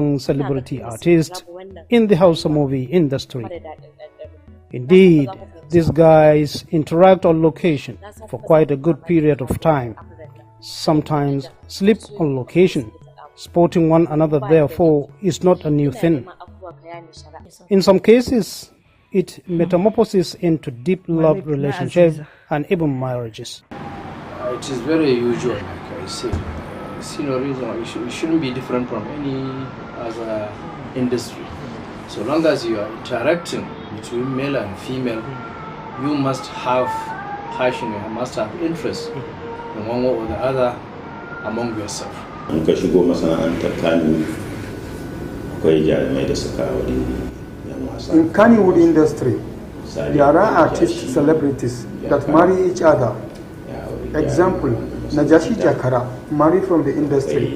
among celebrity artists in the Hausa movie industry. Indeed, these guys interact on location for quite a good period of time, sometimes sleep on location. Sporting one another, therefore, is not a new thing. In some cases, it metamorphoses into deep love relationships and even marriages. It is very usual, like I said. I see no reason why it shouldn't be different from any other industry. So long as you are interacting between male and female, you must have passion, you must have interest in one or the other among yourself. In Kano industry, there are artists, celebrities that marry each other. Example, Najashi Jakara, married from the industry.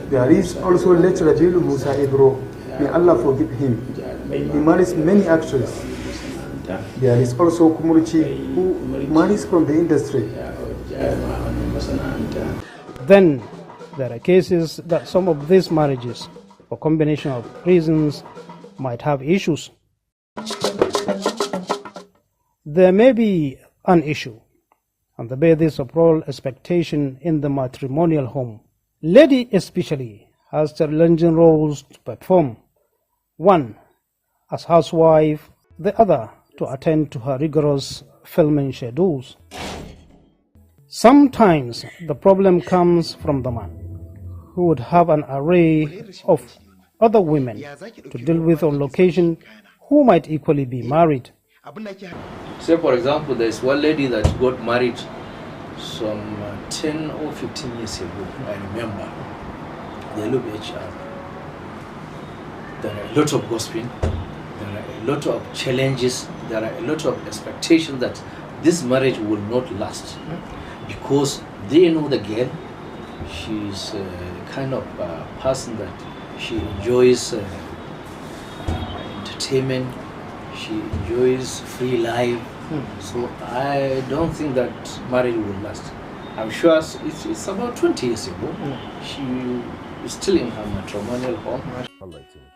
There is also late Rabilu Musa Ebro, may Allah forgive him. He marries many actors. There is also Kumurichi, who marries from the industry. Then, there are cases that some of these marriages, for combination of reasons, might have issues. There may be an issue on the basis of role expectation in the matrimonial home. Lady especially has challenging roles to perform. One, as housewife, the other to attend to her rigorous filming schedules. Sometimes the problem comes from the man, who would have an array of other women to deal with on location who might equally be married. Say for example, there is one lady that got married some 10 or 15 years ago, I remember. They look at each other. There are a lot of gossiping, there are a lot of challenges, there are a lot of expectations that this marriage will not last. Because they know the girl, she's a kind of person that she enjoys entertainment, she enjoys free life. So I don't think that marriage will last. I'm sure it's about 20 years ago. She is still in her matrimonial home.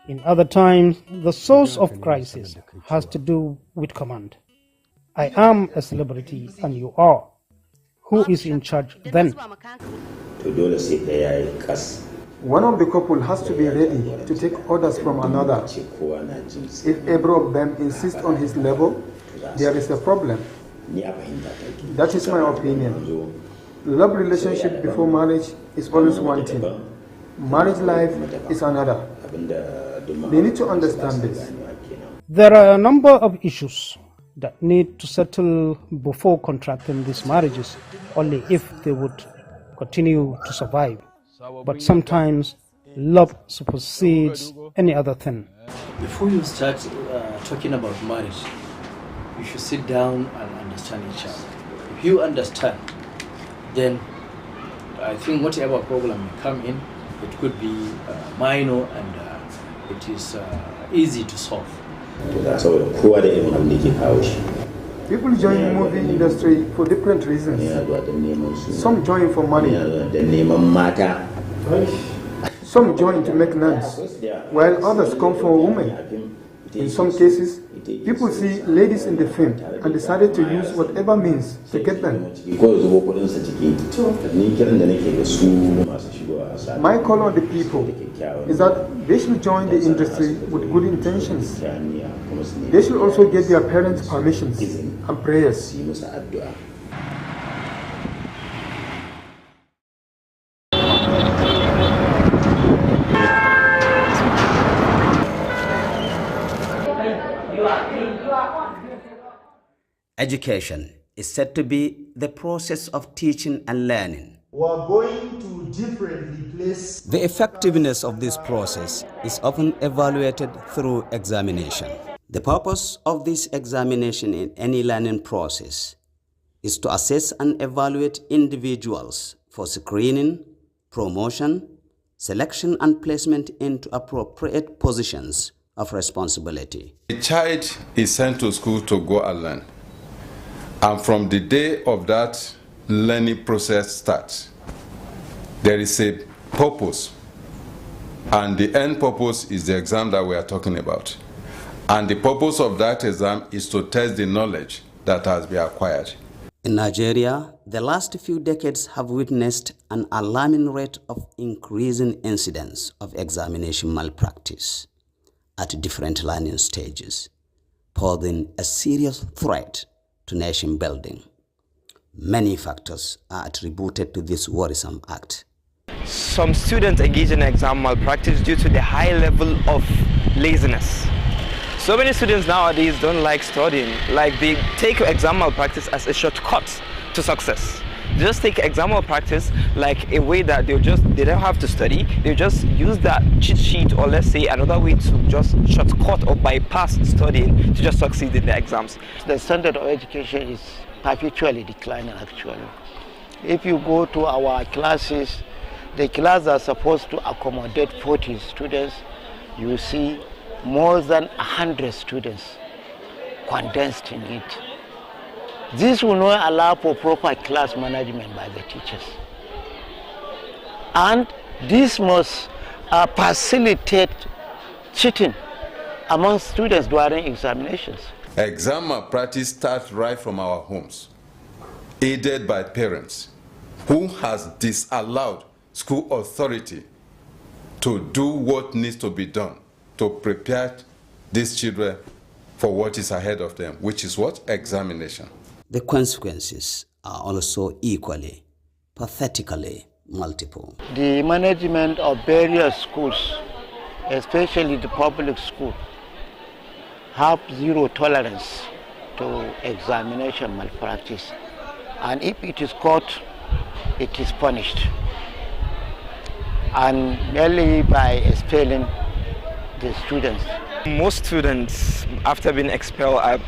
In other times, the source of crisis has to do with command. I am a celebrity and you are. Who is in charge then? One of the couple has to be ready to take orders from another. If either of them insists on his level, there is a problem. That is my opinion. Love relationship before marriage is always one thing. Marriage life is another. They need to understand this. There are a number of issues that need to settle before contracting these marriages, only if they would continue to survive. But sometimes love supersedes any other thing. Before you start talking about marriage, you should sit down and understand each other. If you understand, then I think whatever problem may come in, it could be minor and it is easy to solve. People join the movie industry for different reasons. Some join for money. Some join to make nuns, while others come for women. In some cases, people see ladies in the film and decided to use whatever means to get them. My call on the people is that they should join the industry with good intentions. They should also get their parents' permissions and prayers. Education is said to be the process of teaching and learning. We are going to differently place. The effectiveness of this process is often evaluated through examination. The purpose of this examination in any learning process is to assess and evaluate individuals for screening, promotion, selection and placement into appropriate positions of responsibility. A child is sent to school to go and learn. And from the day of that learning process starts, there is a purpose And the end purpose is the exam that we are talking about. And the purpose of that exam is to test the knowledge that has been acquired. In Nigeria, the last few decades have witnessed an alarming rate of increasing incidents of examination malpractice at different learning stages, posing a serious threat to nation building. Many factors are attributed to this worrisome act. Some students engage in exam malpractice due to the high level of laziness. So many students nowadays don't like studying, like they take exam malpractice as a shortcut to success. They just take exam malpractice like a way that they don't have to study, they just use that cheat sheet, or let's say another way to just shortcut or bypass studying to just succeed in the exams. The standard of education is perpetually declining actually. If you go to our classes, the classes are supposed to accommodate 40 students, you see more than 100 students condensed in it. This will not allow for proper class management by the teachers. And this must facilitate cheating among students during examinations. Exam malpractice starts right from our homes, aided by parents who has disallowed school authority to do what needs to be done to prepare these children for what is ahead of them, which is what? Examination. The consequences are also equally, pathetically multiple. The management of various schools, especially the public school, have zero tolerance to examination malpractice. And if it is caught, it is punished. And merely by expelling the students. Most students, after being expelled, are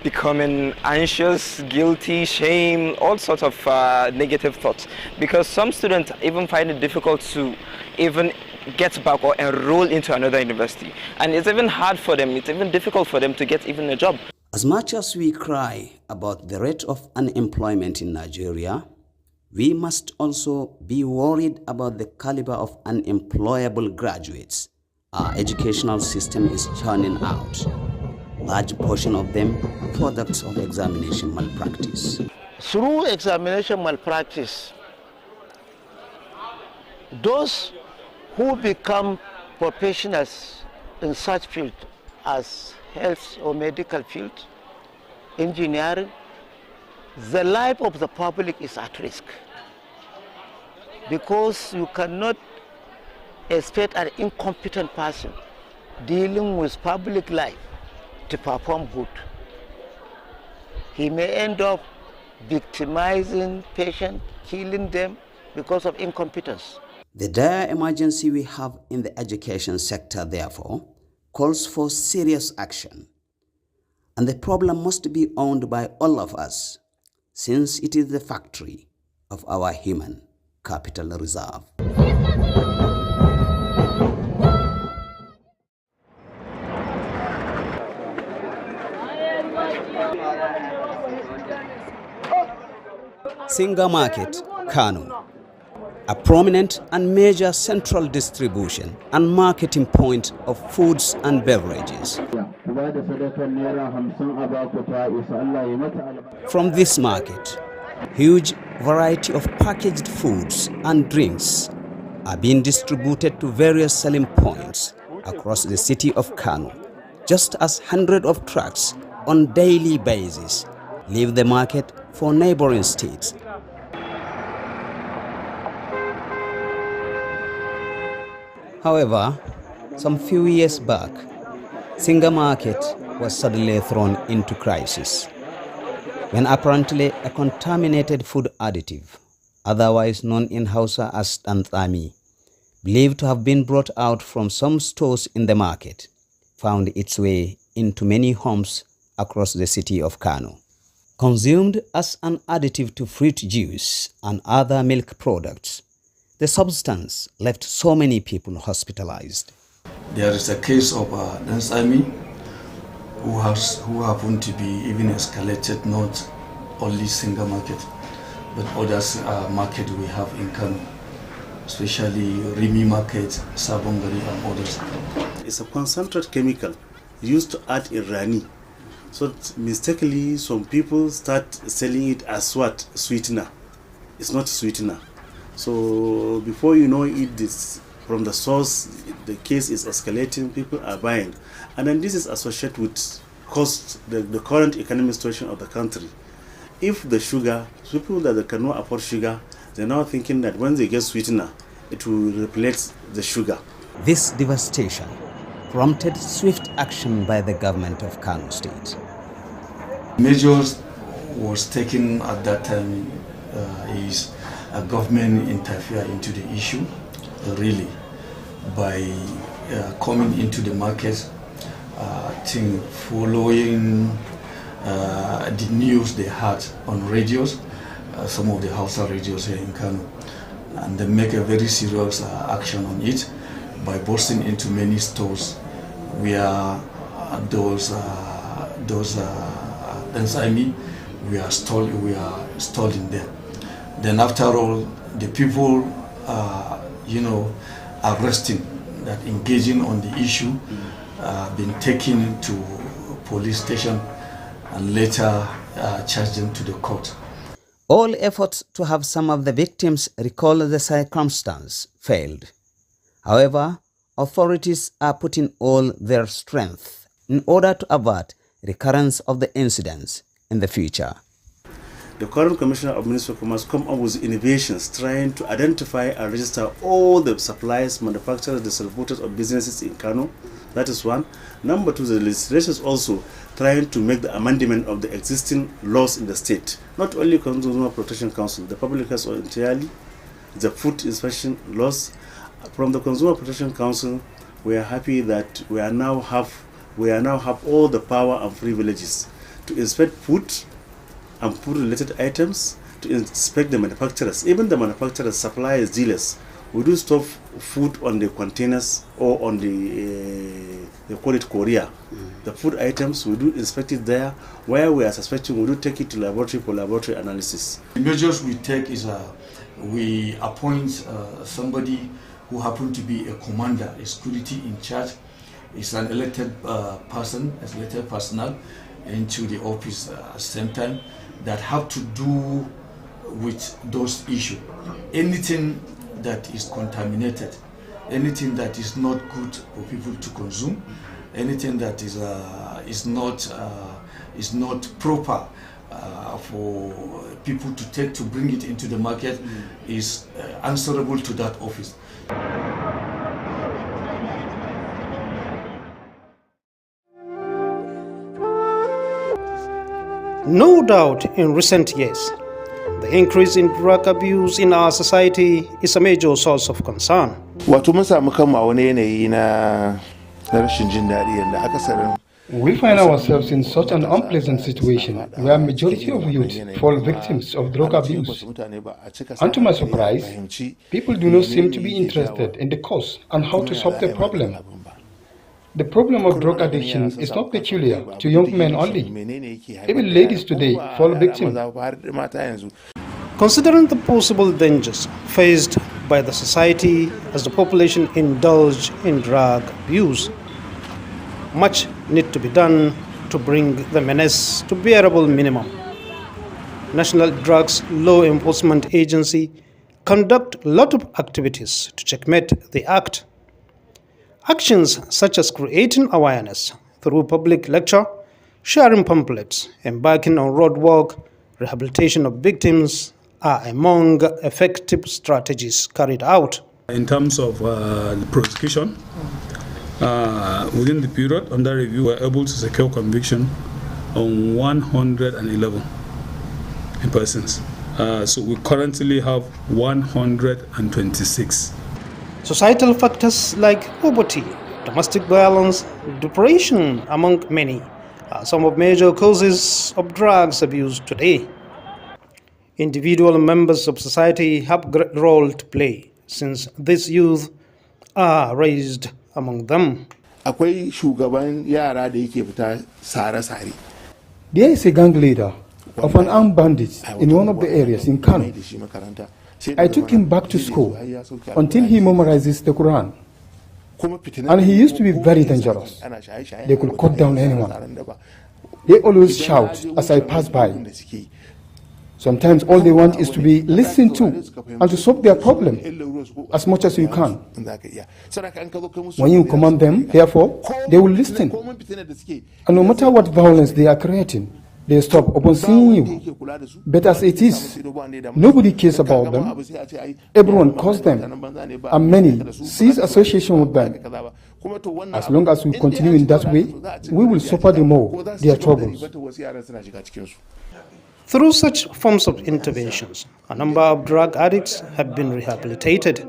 becoming anxious, guilty, shame, all sorts of negative thoughts. Because some students even find it difficult to even get back or enroll into another university. And it's even hard for them, it's even difficult for them to get even a job. As much as we cry about the rate of unemployment in Nigeria, we must also be worried about the caliber of unemployable graduates our educational system is churning out. Large portion of them products of examination malpractice. Through examination malpractice, those who become professionals in such field as health or medical field, engineering, the life of the public is at risk. Because you cannot expect an incompetent person dealing with public life to perform good. He may end up victimizing patients, killing them because of incompetence. The dire emergency we have in the education sector, therefore, calls for serious action. And the problem must be owned by all of us, since it is the factory of our human capital reserve. Singa Market, Kano, a prominent and major central distribution and marketing point of foods and beverages. From this market, huge variety of packaged foods and drinks are being distributed to various selling points across the city of Kano, just as hundreds of trucks on daily basis leave the market for neighboring states. However, some few years back, Singa Market was suddenly thrown into crisis when apparently a contaminated food additive, otherwise known in Hausa as Nta, believed to have been brought out from some stores in the market, found its way into many homes across the city of Kano. Consumed as an additive to fruit juice and other milk products, the substance left so many people hospitalized. There is a case of Nta who happened to be even escalated not only Singa Market, but others market we have in Kano. especially Rimi Market, Sabongari and others. It's a concentrated chemical used to add in Rani. So mistakenly some people start selling it as what? Sweetener. It's not sweetener. So before you know it, this from the source, the case is escalating, people are buying. And then this is associated with the current economic situation of the country. If the sugar, people that cannot afford sugar, they're now thinking that when they get sweetener, it will replace the sugar. This devastation prompted swift action by the government of Kano State. Measures was taken at that time is a government interfere into the issue, really, by coming into the market, following the news they had on radios, some of the Hausa radios here in Kano, and they make a very serious action on it by bursting into many stores where those enzymes we are stored in there. Then after all, the people arresting that engaging on the issue been taken to police station and later charged them to the court. All efforts to have some of the victims recall the circumstance failed. However, authorities are putting all their strength in order to avert recurrence of the incidents in the future. The current Commissioner of Ministry of Commerce come up with innovations trying to identify and register all the suppliers, manufacturers, distributors of businesses in Kano. That is one. Number two, the legislation is also trying to make the amendment of the existing laws in the state. Not only Consumer Protection Council, the public health entirely, the food inspection laws. From the Consumer Protection Council, we are happy that we now have all the power and privileges to inspect food and food-related items, to inspect the manufacturers, even the manufacturers, suppliers, dealers. We do stop food on the containers or on the, they call it courier. The food items, we do inspect it there. Where we are suspecting, we do take it to laboratory for laboratory analysis. The measures we take is we appoint somebody who happen to be a commander, a security in charge. It's an elected person, as elected personnel into the office at the same time that have to do with those issues. Anything that is contaminated, anything that is not good for people to consume, anything that is not proper for people to take to bring it into the market is answerable to that office. No doubt in recent years, the increase in drug abuse in our society is a major source of concern. We find ourselves in such an unpleasant situation where majority of youth fall victims of drug abuse. And to my surprise, people do not seem to be interested in the cause and how to solve the problem. The problem of drug addiction is not peculiar to young men only. Even ladies today fall victim. Considering the possible dangers faced by the society as the population indulge in drug abuse, much needs to be done to bring the menace to bearable minimum. National Drugs Law Enforcement Agency conduct a lot of activities to checkmate the act. Actions such as creating awareness through public lecture, sharing pamphlets, embarking on road work, rehabilitation of victims are among effective strategies carried out. In terms of the prosecution, within the period under review, we were able to secure conviction on 111 persons. So we currently have 126. Societal factors like poverty, domestic violence, depression, among many, are some of major causes of drugs abuse today. Individual members of society have a great role to play since these youth are raised among them. There is a gang leader of an armed bandit in one of the areas in Kano. I took him back to school until he memorizes the Quran. And he used to be very dangerous. They could cut down anyone. They always shout as I pass by. Sometimes all they want is to be listened to and to solve their problem as much as you can. When you command them, therefore, they will listen. And no matter what violence they are creating, they stop upon seeing you. But as it is, nobody cares about them. Everyone calls them, and many cease association with them. As long as we continue in that way, we will suffer the more their troubles. Through such forms of interventions, a number of drug addicts have been rehabilitated.